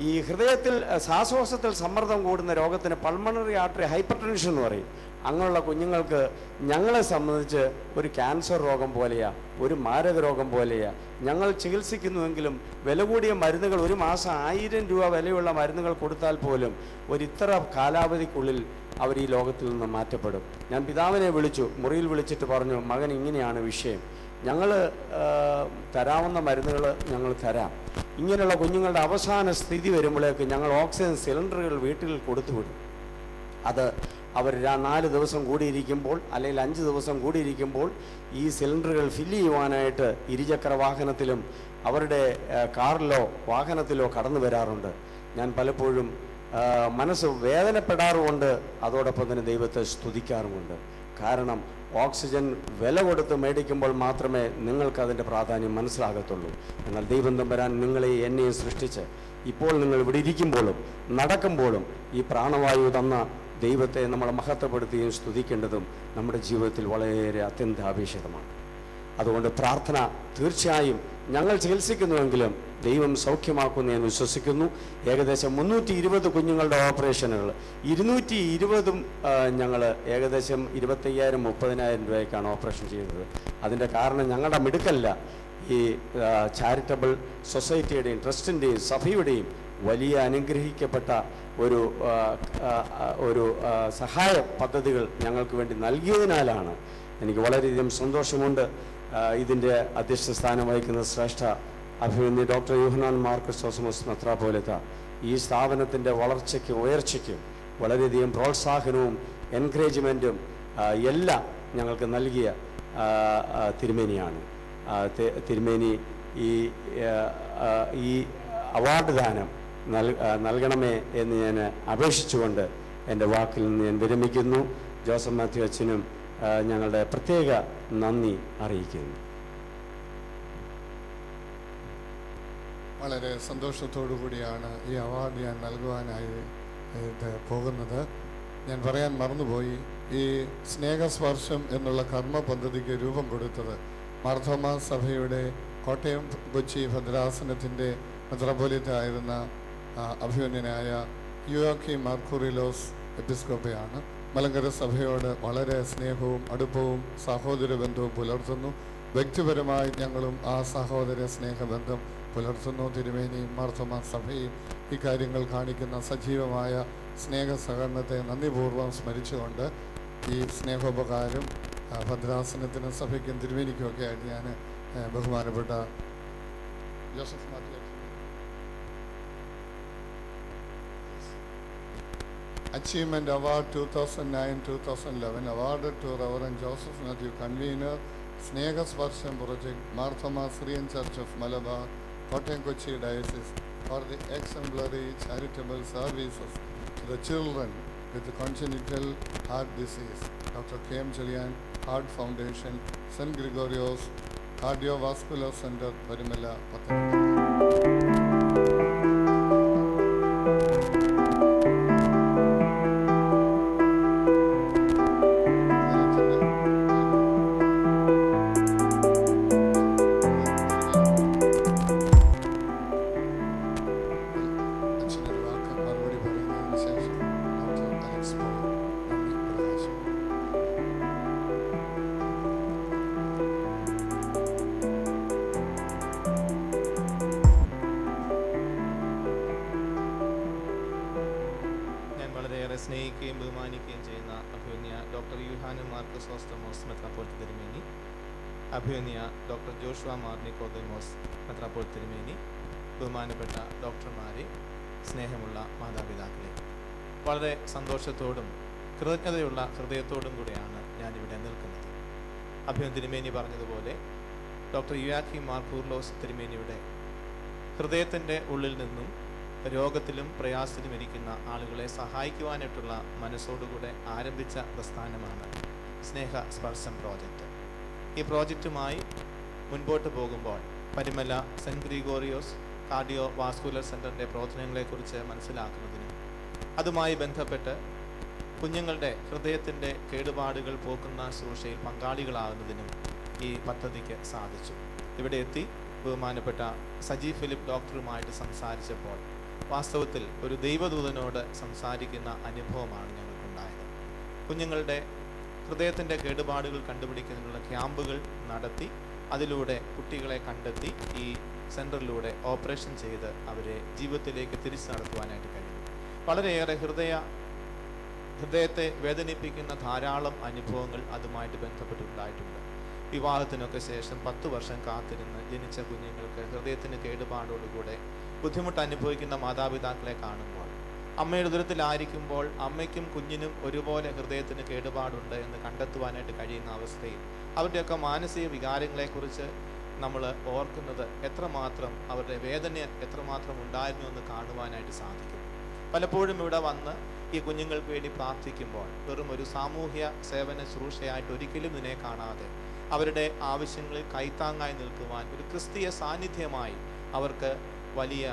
ഈ ഹൃദയത്തിൽ ശ്വാസകോശത്തിൽ സമ്മർദ്ദം കൂടുന്ന രോഗത്തിന് പൾമണറി ആർട്ടറി ഹൈപ്പർടെൻഷൻ എന്ന് പറയും. അങ്ങനെയുള്ള കുഞ്ഞുങ്ങൾക്ക് ഞങ്ങളെ സംബന്ധിച്ച് ഒരു ക്യാൻസർ രോഗം പോലെയാ, ഒരു മാരക രോഗം പോലെയാ. ഞങ്ങൾ ചികിത്സിക്കുന്നുവെങ്കിലും വില കൂടിയ മരുന്നുകൾ, ഒരു മാസം 1000 രൂപ വിലയുള്ള മരുന്നുകൾ കൊടുത്താൽ പോലും ഇത്ര കാലാവധിക്കുള്ളിൽ അവർ ഈ ലോകത്തിൽ നിന്ന് മാറ്റപ്പെടും. ഞാൻ പിതാവിനെ വിളിച്ചു, മുറിയിൽ വിളിച്ചിട്ട് പറഞ്ഞു, മകൻ ഇങ്ങനെയാണ് വിഷയം, ഞങ്ങൾ തരാവുന്ന മരുന്നുകൾ ഞങ്ങൾ തരാം. ഇങ്ങനെയുള്ള കുഞ്ഞുങ്ങളുടെ അവസാന സ്ഥിതി വരുമ്പോഴേക്ക് ഞങ്ങൾ ഓക്സിജൻ സിലിണ്ടറുകൾ വീട്ടിൽ കൊടുത്തുവിടും. അത് അവർ 4 ദിവസം കൂടിയിരിക്കുമ്പോൾ അല്ലെങ്കിൽ 5 ദിവസം കൂടിയിരിക്കുമ്പോൾ ഈ സിലിണ്ടറുകൾ ഫില്ല് ചെയ്യുവാനായിട്ട് ഇരുചക്ര വാഹനത്തിലും അവരുടെ കാറിലോ വാഹനത്തിലോ കടന്നു വരാറുണ്ട്. ഞാൻ പലപ്പോഴും മനസ്സ് വേദനപ്പെടാറുമുണ്ട്, അതോടൊപ്പം തന്നെ ദൈവത്തെ സ്തുതിക്കാറുമുണ്ട്. കാരണം ഓക്സിജൻ വില കൊടുത്ത് മേടിക്കുമ്പോൾ മാത്രമേ നിങ്ങൾക്കതിൻ്റെ പ്രാധാന്യം മനസ്സിലാകത്തുള്ളൂ. എന്നാൽ ദൈവം തമ്പുരാൻ നിങ്ങളെയും എന്നെയും സൃഷ്ടിച്ച് ഇപ്പോൾ നിങ്ങൾ ഇവിടെ ഇരിക്കുമ്പോഴും നടക്കുമ്പോഴും ഈ പ്രാണവായു തന്ന ദൈവത്തെ നമ്മൾ മഹത്വപ്പെടുത്തുകയും സ്തുതിക്കേണ്ടതും നമ്മുടെ ജീവിതത്തിൽ വളരെ അത്യന്താപേക്ഷിതമാണ്. അതുകൊണ്ട് പ്രാർത്ഥന തീർച്ചയായും ഞങ്ങൾ ചികിത്സിക്കുന്നുവെങ്കിലും ദൈവം സൗഖ്യമാക്കുമെന്ന് ഞാൻ വിശ്വസിക്കുന്നു. ഏകദേശം 320 കുഞ്ഞുങ്ങളുടെ ഓപ്പറേഷനുകൾ 220 ഞങ്ങൾ ഏകദേശം 25,000-30,000 രൂപയ്ക്കാണ് ഓപ്പറേഷൻ ചെയ്തത്. അതിൻ്റെ കാരണം ഞങ്ങളുടെ മിടുക്കല്ല, ഈ ചാരിറ്റബിൾ സൊസൈറ്റിയുടെയും ട്രസ്റ്റിൻ്റെയും സഭയുടെയും വലിയ അനുഗ്രഹിക്കപ്പെട്ട ഒരു സഹായ പദ്ധതികൾ ഞങ്ങൾക്ക് വേണ്ടി നൽകിയതിനാലാണ്. എനിക്ക് വളരെയധികം സന്തോഷമുണ്ട്. ഇതിൻ്റെ അധ്യക്ഷ സ്ഥാനം വഹിക്കുന്ന ശ്രേഷ്ഠ അഭിമന്യ ഡോക്ടർ യോഹന്നാൻ മാർ ക്രിസ്റ്റോസ്റ്റമോസ് മെത്രാപ്പോലീത്ത ഈ സ്ഥാപനത്തിൻ്റെ വളർച്ചയ്ക്കും ഉയർച്ചയ്ക്കും വളരെയധികം പ്രോത്സാഹനവും എൻകറേജ്മെൻറ്റും എല്ലാം ഞങ്ങൾക്ക് നൽകിയ തിരുമേനിയാണ്. തിരുമേനി ഈ അവാർഡ് ദാനം നൽകണമേ എന്ന് ഞാൻ അപേക്ഷിച്ചുകൊണ്ട് എൻ്റെ വാക്കിൽ നിന്ന് ഞാൻ വിരമിക്കുന്നു. ജോസഫ് മാത്യു അച്ഛനും ഞങ്ങളുടെ പ്രത്യേക നന്ദി അറിയിക്കുന്നു. വളരെ സന്തോഷത്തോടു കൂടിയാണ് ഈ അവാർഡ് ഞാൻ നൽകുവാനായി പോകുന്നത്. ഞാൻ പറയാൻ മറന്നുപോയി, ഈ സ്നേഹസ്പർശം എന്നുള്ള കർമ്മ പദ്ധതിക്ക് രൂപം കൊടുത്തത് മാർത്തോമാ സഭയുടെ കോട്ടയം കൊച്ചി ഭദ്രാസനത്തിൻ്റെ മെത്രാപ്പൊലീത്ത ആയിരുന്ന അഭിമന്യനായ യുയാക്കീം മാർക്കുറിലോസ് എപ്പിസ്കോപ്പയാണ്. മലങ്കര സഭയോട് വളരെ സ്നേഹവും അടുപ്പവും സഹോദര ബന്ധവും പുലർത്തുന്നു. വ്യക്തിപരമായി ഞങ്ങളും ആ സഹോദര സ്നേഹബന്ധം പുലർത്തുന്നു. തിരുമേനിയും മാർത്തോമാ സഭയും ഇക്കാര്യങ്ങൾ കാണിക്കുന്ന സജീവമായ സ്നേഹ സഹകരണത്തെ നന്ദിപൂർവ്വം സ്മരിച്ചുകൊണ്ട് ഈ സ്നേഹോപകാരം ഭദ്രാസനത്തിനും സഭയ്ക്കും തിരുമേനിക്കുമൊക്കെ ആയിട്ട് ഞാൻ ബഹുമാനപ്പെട്ട Joseph Mathew Achievement Award 2009-2011 awarded to Reverend Joseph Matthew, convener, Snegasparsham Project, Marthoma Syrian Church of Malabar, Kottayam Kochi Diocese, for the exemplary charitable services to the children with congenital heart disease. Dr. K.M. Julian, Heart Foundation, St. Gregorios Cardiovascular Center, Varimala, Pathanamthitta. സ്നേഹിക്കുകയും ബഹുമാനിക്കുകയും ചെയ്യുന്ന അഭിമന്യ doctor Yuhanon Marcus ഓസ്തമോസ് മെത്രാപ്പൊലീത്ത തിരുമേനി, അഭിമന്യ doctor Joshua Mar Nicodemus മെത്രാപ്പൊലീത്ത തിരുമേനി, ബഹുമാനപ്പെട്ട ഡോക്ടർമാരെ, സ്നേഹമുള്ള മാതാപിതാക്കളെ, വളരെ സന്തോഷത്തോടും കൃതജ്ഞതയുള്ള ഹൃദയത്തോടും കൂടെയാണ് ഞാനിവിടെ നിൽക്കുന്നത്. അഭിമന്യ തിരുമേനി പറഞ്ഞതുപോലെ ഡോക്ടർ യുയാക്കീം മാർ കൂർലോസ് തിരുമേനിയുടെ ഹൃദയത്തിൻ്റെ ഉള്ളിൽ നിന്നും രോഗത്തിലും പ്രയാസത്തിലും ഇരിക്കുന്ന ആളുകളെ സഹായിക്കുവാനായിട്ടുള്ള മനസ്സോടുകൂടെ ആരംഭിച്ച പ്രസ്ഥാനമാണ് സ്നേഹസ്പർശം പ്രോജക്റ്റ്. ഈ പ്രോജക്റ്റുമായി മുൻപോട്ട് പോകുമ്പോൾ Parumala saint Gregorios cardio vascular സെൻ്ററിൻ്റെ പ്രവർത്തനങ്ങളെക്കുറിച്ച് മനസ്സിലാക്കുന്നതിനും അതുമായി ബന്ധപ്പെട്ട് കുഞ്ഞുങ്ങളുടെ ഹൃദയത്തിൻ്റെ കേടുപാടുകൾ പോക്കുന്ന ശുശ്രൂഷയിൽ പങ്കാളികളാകുന്നതിനും ഈ പദ്ധതിക്ക് സാധിച്ചു. ഇവിടെ എത്തി ബഹുമാനപ്പെട്ട സജി ഫിലിപ്പ് ഡോക്ടറുമായിട്ട് സംസാരിച്ചപ്പോൾ വാസ്തവത്തിൽ ഒരു ദൈവദൂതനോട് സംസാരിക്കുന്ന അനുഭവമാണ് ഞങ്ങൾക്കുണ്ടായത്. കുഞ്ഞുങ്ങളുടെ ഹൃദയത്തിൻ്റെ കേടുപാടുകൾ കണ്ടുപിടിക്കുന്നതിനുള്ള ക്യാമ്പുകൾ നടത്തി അതിലൂടെ കുട്ടികളെ കണ്ടെത്തി ഈ സെൻറ്ററിലൂടെ ഓപ്പറേഷൻ ചെയ്ത് അവരെ ജീവിതത്തിലേക്ക് തിരിച്ചു നടത്തുവാനായിട്ട് കഴിയും. വളരെയേറെ ഹൃദയത്തെ വേദനിപ്പിക്കുന്ന ധാരാളം അനുഭവങ്ങൾ അതുമായിട്ട് ബന്ധപ്പെട്ടുണ്ടായിട്ടുണ്ട്. വിവാഹത്തിനൊക്കെ ശേഷം 10 വർഷം കാത്തിരുന്ന് ജനിച്ച കുഞ്ഞുങ്ങൾക്ക് ഹൃദയത്തിന് കേടുപാടോടുകൂടെ ബുദ്ധിമുട്ട് അനുഭവിക്കുന്ന മാതാപിതാക്കളെ കാണുമ്പോൾ, അമ്മയുടെ ഉദരത്തിലായിരിക്കുമ്പോൾ അമ്മയ്ക്കും കുഞ്ഞിനും ഒരുപോലെ ഹൃദയത്തിന് കേടുപാടുണ്ട് എന്ന് കണ്ടെത്തുവാനായിട്ട് കഴിയുന്ന അവസ്ഥയിൽ അവരുടെയൊക്കെ മാനസിക വികാരങ്ങളെക്കുറിച്ച് നമ്മൾ ഓർക്കുന്നത് എത്രമാത്രം അവരുടെ വേദന എത്രമാത്രം ഉണ്ടായിരുന്നു എന്ന് കാണുവാനായിട്ട് സാധിക്കും. പലപ്പോഴും ഇവിടെ വന്ന് ഈ കുഞ്ഞുങ്ങൾക്ക് വേണ്ടി പ്രാർത്ഥിക്കുമ്പോൾ വെറും ഒരു സാമൂഹ്യ സേവന ശുശ്രൂഷയായിട്ട് ഒരിക്കലും ഇതിനെ കാണാതെ അവരുടെ ആവശ്യങ്ങളിൽ കൈത്താങ്ങായി നിൽക്കുവാൻ, ഒരു ക്രിസ്തീയ സാന്നിധ്യമായി അവർക്ക് വലിയ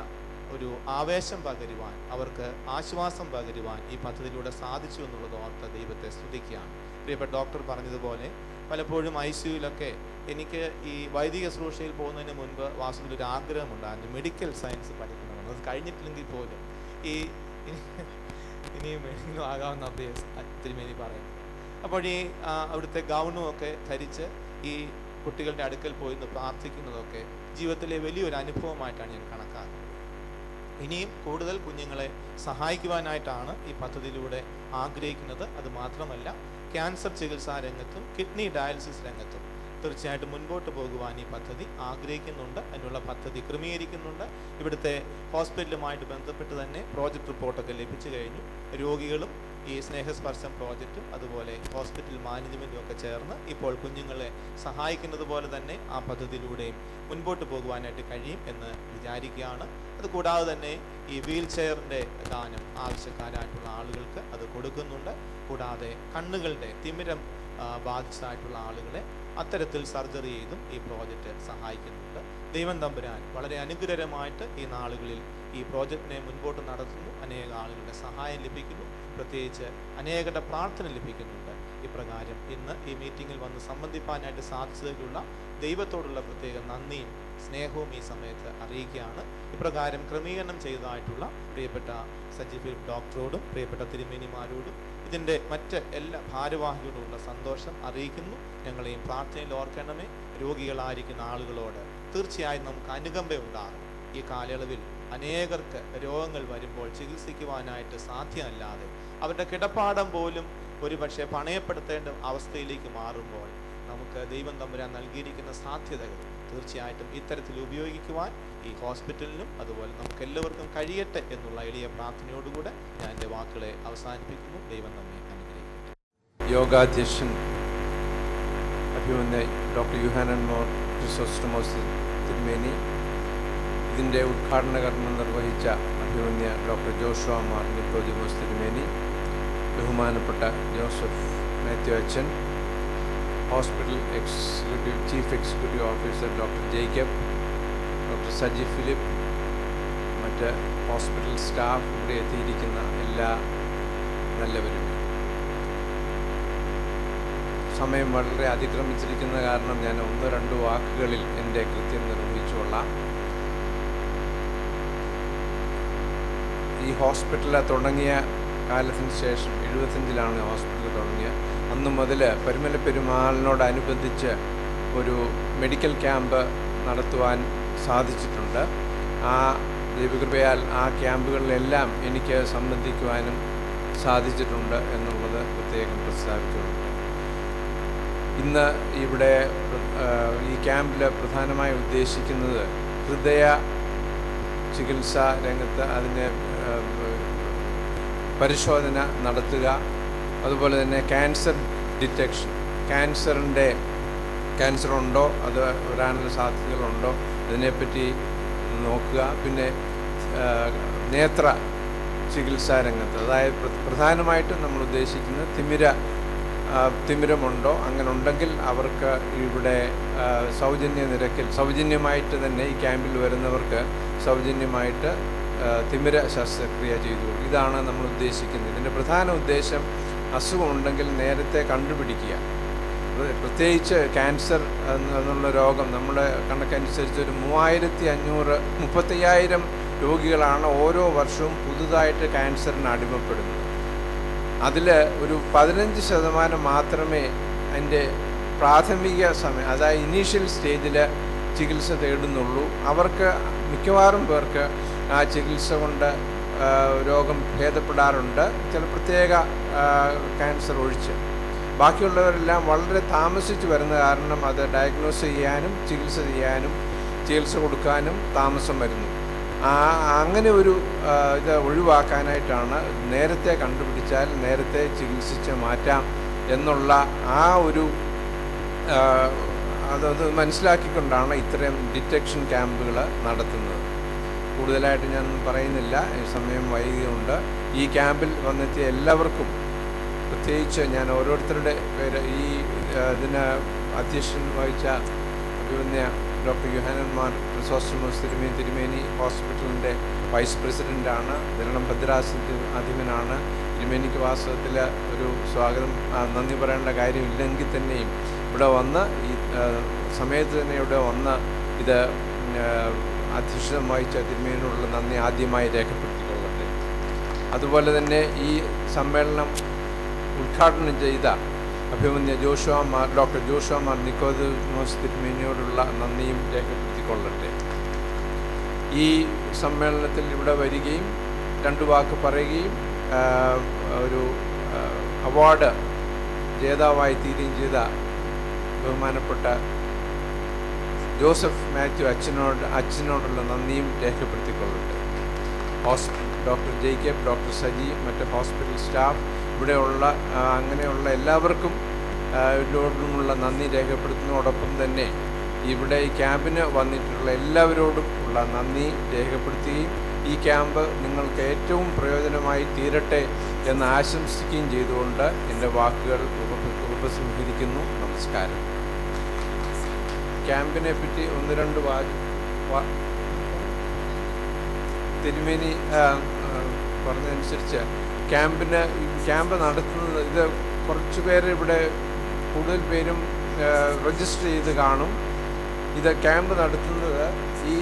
ഒരു ആവേശം പകരുവാൻ, അവർക്ക് ആശ്വാസം പകരുവാൻ ഈ പദ്ധതിയിലൂടെ സാധിച്ചു എന്നുള്ളത് ഓർത്ത് ദൈവത്തെ സ്തുതിക്കുകയാണ്. പ്രിയപ്പെട്ട ഡോക്ടർ പറഞ്ഞതുപോലെ പലപ്പോഴും ICUയിലൊക്കെ എനിക്ക് ഈ വൈദിക ശുശ്രൂഷയിൽ പോകുന്നതിന് മുൻപ് വാസ്തുവിൽ ഒരു ആഗ്രഹമുണ്ടായിരുന്നു, മെഡിക്കൽ സയൻസ് പഠിക്കണമെന്ന്. അത് കഴിഞ്ഞിട്ടില്ലെങ്കിൽ പോലും ഇനിയും ആകാവുന്ന തിരുമേനി പറയുന്നത്. അപ്പോൾ ഈ അവിടുത്തെ ഗൗണും ഒക്കെ ധരിച്ച് ഈ കുട്ടികളുടെ അടുക്കൽ പോയിന്ന് പ്രാർത്ഥിക്കുന്നതൊക്കെ ജീവിതത്തിലെ വലിയൊരു അനുഭവമായിട്ടാണ് ഞാൻ കണക്കാക്കുന്നത്. ഇനിയും കൂടുതൽ കുഞ്ഞുങ്ങളെ സഹായിക്കുവാനായിട്ടാണ് ഈ പദ്ധതിയിലൂടെ ആഗ്രഹിക്കുന്നത്. അതുമാത്രമല്ല, ക്യാൻസർ ചികിത്സാ രംഗത്തും കിഡ്നി ഡയാലിസിസ് രംഗത്തും തീർച്ചയായിട്ടും മുൻപോട്ട് പോകുവാൻ ഈ പദ്ധതി ആഗ്രഹിക്കുന്നുണ്ട്. അതിനുള്ള പദ്ധതി ക്രമീകരിക്കുന്നുണ്ട്. ഇവിടുത്തെ ഹോസ്പിറ്റലുമായിട്ട് ബന്ധപ്പെട്ട് തന്നെ പ്രോജക്റ്റ് റിപ്പോർട്ടൊക്കെ ലഭിച്ചു കഴിഞ്ഞു. രോഗികളും ഈ സ്നേഹസ്പർശം പ്രോജക്റ്റും അതുപോലെ ഹോസ്പിറ്റൽ മാനേജ്മെൻറ്റും ഒക്കെ ചേർന്ന് ഇപ്പോൾ കുഞ്ഞുങ്ങളെ സഹായിക്കുന്നത് പോലെ തന്നെ ആ പദ്ധതിയിലൂടെയും മുൻപോട്ട് പോകുവാനായിട്ട് കഴിയും എന്ന് വിചാരിക്കുകയാണ്. അതുകൂടാതെ തന്നെ ഈ വീൽ ചെയറിൻ്റെ ദാനം ആവശ്യക്കാരായിട്ടുള്ള ആളുകൾക്ക് അത് കൊടുക്കുന്നുണ്ട്. കൂടാതെ കണ്ണുകളുടെ തിമിരം ബാധിച്ചതായിട്ടുള്ള ആളുകളെ അത്തരത്തിൽ സർജറി ചെയ്തും ഈ പ്രോജക്റ്റ് സഹായിക്കുന്നുണ്ട്. ദൈവം തമ്പുരാൻ വളരെ അനുഗ്രഹമായിട്ട് ഈ നാളുകളിൽ ഈ പ്രോജക്റ്റിനെ മുൻപോട്ട് നടത്തുന്നു. അനേക ആളുകളുടെ സഹായം ലഭിക്കുന്നു. പ്രത്യേകിച്ച് അനേകരുടെ പ്രാർത്ഥന ലഭിക്കുന്നുണ്ട്. ഇപ്രകാരം ഇന്ന് ഈ മീറ്റിങ്ങിൽ വന്ന് സംബന്ധിപ്പാനായിട്ട് സാധിച്ചതിലുള്ള ദൈവത്തോടുള്ള പ്രത്യേക നന്ദിയും സ്നേഹവും ഈ സമയത്ത് അറിയിക്കുകയാണ്. ഇപ്രകാരം ക്രമീകരണം ചെയ്തതായിട്ടുള്ള പ്രിയപ്പെട്ട സജി ഫിലിപ്പ് ഡോക്ടറോടും പ്രിയപ്പെട്ട തിരുമേനിമാരോടും ഇതിൻ്റെ മറ്റ് എല്ലാ ഭാരവാഹികളോടുള്ള സന്തോഷം അറിയിക്കുന്നു. ഞങ്ങളെയും പ്രാർത്ഥനയിൽ ഓർക്കണമേ. രോഗികളായിരിക്കുന്ന ആളുകളോട് തീർച്ചയായും നമുക്ക് അനുകമ്പയുണ്ടാകും. ഈ കാലയളവിൽ അനേകർക്ക് രോഗങ്ങൾ വരുമ്പോൾ ചികിത്സിക്കുവാനായിട്ട് സാധ്യമല്ലാതെ അവരുടെ കിടപ്പാടം പോലും ഒരുപക്ഷെ പണയപ്പെടുത്തേണ്ട അവസ്ഥയിലേക്ക് മാറുമ്പോൾ നമുക്ക് ദൈവം തമ്പുരാൻ നൽകിയിരിക്കുന്ന സാധ്യതകൾ തീർച്ചയായിട്ടും ഇത്തരത്തിൽ ഉപയോഗിക്കുവാൻ ഈ ഹോസ്പിറ്റലിനും അതുപോലെ നമുക്ക് എല്ലാവർക്കും കഴിയട്ടെ എന്നുള്ള എളിയ പ്രാർത്ഥനയോടുകൂടെ ഞാൻ എൻ്റെ വാക്കുകളെ അവസാനിപ്പിക്കുന്നു. ദൈവം നമ്മെ അനുഗ്രഹിക്കട്ടെ. യോഗാധ്യക്ഷൻ അഭിമന്യ ഡോക്ടർ യുഹാനൻ മോർ ക്രിസോസ്റ്റമോസ് തിരുമേനി, ഇതിൻ്റെ ഉദ്ഘാടന കർമ്മം നിർവഹിച്ച അഭിമന്യ ഡോക്ടർ ജോഷുവ മാർ നിക്കോദിമോസ് തിരുമേനി, ബഹുമാനപ്പെട്ട ജോസഫ് മാത്യു അച്ഛൻ, hospital chief executive officer doctor Jacob, doctor Saji Philip, മറ്റ് ഹോസ്പിറ്റൽ സ്റ്റാഫ്, ഇവിടെ എത്തിയിരിക്കുന്ന എല്ലാ നല്ലവരും. സമയം വളരെ അതിക്രമിച്ചിരിക്കുന്ന കാരണം ഞാൻ 1-2 വാക്കുകളിൽ എൻ്റെ കൃത്യം നിർവഹിച്ചുകൊള്ളാം. ഈ ഹോസ്പിറ്റൽ തുടങ്ങിയ കാലത്തിന് ശേഷം 75-ലാണ് ഹോസ്പിറ്റൽ തുടങ്ങിയത്. അന്നു മുതൽ പരിമല പെരുമാളിനോടനുബന്ധിച്ച് ഒരു മെഡിക്കൽ ക്യാമ്പ് നടത്തുവാൻ സാധിച്ചിട്ടുണ്ട്. ആ ദൈവകൃപയാൽ ആ ക്യാമ്പുകളിലെല്ലാം എനിക്ക് സംബന്ധിക്കുവാനും സാധിച്ചിട്ടുണ്ട് എന്നുള്ളത് പ്രത്യേകം പ്രസ്താവിച്ചുകൊണ്ട് ഇന്ന് ഇവിടെ ഈ ക്യാമ്പിൽ പ്രധാനമായി ഉദ്ദേശിക്കുന്നത് ഹൃദയ ചികിത്സാ രംഗത്ത് അതിന് പരിശോധന നടത്തുക, അതുപോലെ തന്നെ ക്യാൻസർ ഡിറ്റക്ഷൻ, ക്യാൻസർ ഉണ്ടോ, അത് വരാനുള്ള സാധ്യതകളുണ്ടോ, അതിനെപ്പറ്റി നോക്കുക. പിന്നെ നേത്ര ചികിത്സാ രംഗത്ത്, അതായത് പ്രധാനമായിട്ടും നമ്മൾ ഉദ്ദേശിക്കുന്നത് തിമിരമുണ്ടോ, അങ്ങനെ ഉണ്ടെങ്കിൽ അവർക്ക് ഇവിടെ സൗജന്യമായിട്ട് തന്നെ ഈ ക്യാമ്പിൽ വരുന്നവർക്ക് സൗജന്യമായിട്ട് തിമിര ശസ്ത്രക്രിയ ചെയ്തു. ഇതാണ് നമ്മൾ ഉദ്ദേശിക്കുന്നത്. ഇതിൻ്റെ പ്രധാന ഉദ്ദേശം അസുഖമുണ്ടെങ്കിൽ നേരത്തെ കണ്ടുപിടിക്കുക. പ്രത്യേകിച്ച് ക്യാൻസർ എന്നുള്ള രോഗം നമ്മുടെ കണക്കനുസരിച്ച് ഒരു 3500 രോഗികളാണ് ഓരോ വർഷവും പുതുതായിട്ട് ക്യാൻസറിന് അടിമപ്പെടുന്നത്. അതിൽ ഒരു 15% മാത്രമേ അതിൻ്റെ പ്രാഥമിക സമയം, അതായത് ഇനീഷ്യൽ സ്റ്റേജിൽ ചികിത്സ തേടുന്നുള്ളൂ. അവർക്ക് മിക്കവാറും പേർക്ക് ആ ചികിത്സ കൊണ്ട് രോഗം ഭേദപ്പെടാറുണ്ട്, ചില പ്രത്യേക ക്യാൻസർ ഒഴിച്ച്. ബാക്കിയുള്ളവരെല്ലാം വളരെ താമസിച്ച് വരുന്ന കാരണം അത് ഡയഗ്നോസ് ചെയ്യാനും ചികിത്സ കൊടുക്കാനും താമസം വരുന്നു. അങ്ങനെ ഒരു ഇത് ഒഴിവാക്കാനായിട്ടാണ് നേരത്തെ കണ്ടുപിടിച്ചാൽ നേരത്തെ ചികിത്സിച്ച് മാറ്റാം എന്നുള്ള ആ ഒരു അത് മനസ്സിലാക്കിക്കൊണ്ടാണ് ഇത്രയും ഡിറ്റക്ഷൻ ക്യാമ്പുകൾ നടത്തുന്നത്. കൂടുതലായിട്ട് ഞാൻ പറയുന്നില്ല, സമയം വൈകിയുണ്ട്. ഈ ക്യാമ്പിൽ വന്നെത്തിയ എല്ലാവർക്കും പ്രത്യേകിച്ച് ഞാൻ ഓരോരുത്തരുടെ പേര് ഇതിന് അധ്യക്ഷൻ വഹിച്ച അഭിമന്യ ഡോക്ടർ യുഹാനൻ മാർ ക്രിസോസ്റ്റമോസ് തിരുമേനി ഹോസ്പിറ്റലിൻ്റെ വൈസ് പ്രസിഡൻ്റാണ്, ധരണം ഭദ്രാസനത്തിൽ അധിപനാണ്. തിരുമേനിക്ക് വാസ്തവത്തിൽ ഒരു സ്വാഗതം നന്ദി പറയേണ്ട കാര്യമില്ലെങ്കിൽ തന്നെയും ഇവിടെ വന്ന് ഈ സമയത്ത് തന്നെ ഇവിടെ വന്ന് ഇത് അധ്യക്ഷത വഹിച്ച തിരുമേനിയോടുള്ള നന്ദി ആദ്യമായി രേഖപ്പെടുത്തിക്കൊള്ളട്ടെ. അതുപോലെ തന്നെ ഈ സമ്മേളനം ഉദ്ഘാടനം ചെയ്ത അഭിമന്യ ഡോക്ടർ ജോഷുവ മാർ നിക്കോദിമോസ് തിരുമേനിയോടുള്ള നന്ദിയും രേഖപ്പെടുത്തിക്കൊള്ളട്ടെ. ഈ സമ്മേളനത്തിൽ ഇവിടെ വരികയും 2 വാക്ക് പറയുകയും ഒരു അവാർഡ് ജേതാവായി തീരുകയും ചെയ്ത ബഹുമാനപ്പെട്ട ജോസഫ് മാത്യു അച്ഛനോടുള്ള നന്ദിയും രേഖപ്പെടുത്തിക്കൊള്ളട്ടെ. ഡോക്ടർ ജേക്കബ്, ഡോക്ടർ സജി, മറ്റ് ഹോസ്പിറ്റൽ സ്റ്റാഫ്, ഇവിടെയുള്ള അങ്ങനെയുള്ള എല്ലാവർക്കും ോടുമുള്ള നന്ദി രേഖപ്പെടുത്തുന്നതോടൊപ്പം തന്നെ ഇവിടെ ഈ ക്യാമ്പിന് വന്നിട്ടുള്ള എല്ലാവരോടും ഉള്ള നന്ദി രേഖപ്പെടുത്തുകയും ഈ ക്യാമ്പ് നിങ്ങൾക്ക് ഏറ്റവും പ്രയോജനമായി തീരട്ടെ എന്ന് ആശംസിക്കുകയും ചെയ്തുകൊണ്ട് എൻ്റെ വാക്കുകൾ ഉപസംഹരിക്കുന്നു. നമസ്കാരം. ക്യാമ്പിനെ പറ്റി 1-2 തിരുമേനി പറഞ്ഞതനുസരിച്ച് ക്യാമ്പ് നടത്തുന്നത് ഇത് കുറച്ച് പേര് ഇവിടെ കൂടുതൽ പേരും രജിസ്റ്റർ ചെയ്ത് കാണും. ഇത് ക്യാമ്പ് നടത്തുന്നത് ഈ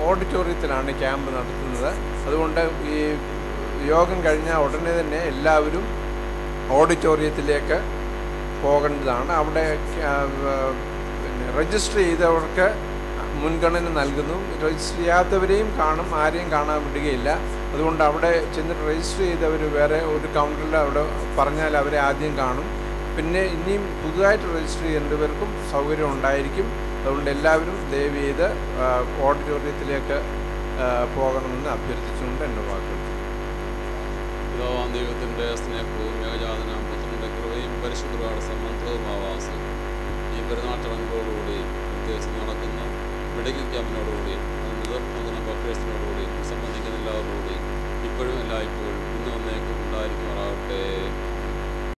ഓഡിറ്റോറിയത്തിലാണ് ക്യാമ്പ് നടത്തുന്നത്. അതുകൊണ്ട് ഈ യോഗം കഴിഞ്ഞാൽ ഉടനെ തന്നെ എല്ലാവരും ഓഡിറ്റോറിയത്തിലേക്ക് പോകേണ്ടതാണ്. അവിടെ പിന്നെ രജിസ്റ്റർ ചെയ്തവർക്ക് മുൻഗണന നൽകുന്നു. രജിസ്റ്റർ ചെയ്യാത്തവരെയും കാണും, ആരെയും കാണാൻ വിടുകയില്ല. അതുകൊണ്ട് അവിടെ ചെന്നിട്ട് രജിസ്റ്റർ ചെയ്തവർ വേറെ ഒരു കൗണ്ടറിൽ അവിടെ പറഞ്ഞാൽ അവരെ ആദ്യം കാണും. പിന്നെ ഇനിയും പുതുതായിട്ട് രജിസ്റ്റർ ചെയ്യേണ്ടവർക്കും സൗകര്യം ഉണ്ടായിരിക്കും. അതുകൊണ്ട് എല്ലാവരും ദയവ് ചെയ്ത് ഓഡിറ്റോറിയത്തിലേക്ക് പോകണമെന്ന് അഭ്യർത്ഥിച്ചുകൊണ്ട് എൻ്റെ വാക്കുകൾ. പിതാവാം ദൈവത്തിൻ്റെ സ്നേഹവും ഏകജാതനാം പുത്രൻ്റെ കൃപയും പരിശുദ്ധരുടെ സംബന്ധവും ആവാസം ഈ പെരുന്നാൾ ചടങ്ങുകളോടുകൂടി ഉദ്ദേശിച്ച് നടക്കുന്ന മെഡിക്കൽ ക്യാമ്പിനോടുകൂടി നേതൃത്വം ഡോക്ടേഴ്സിനോടുകൂടി സംബന്ധിക്കുന്ന എല്ലാവരോടുകൂടി ഇപ്പോഴും എല്ലായ്പ്പോഴും ഇന്ന് വന്നേക്കും ഉണ്ടായിരിക്കുമാറാകട്ടെ.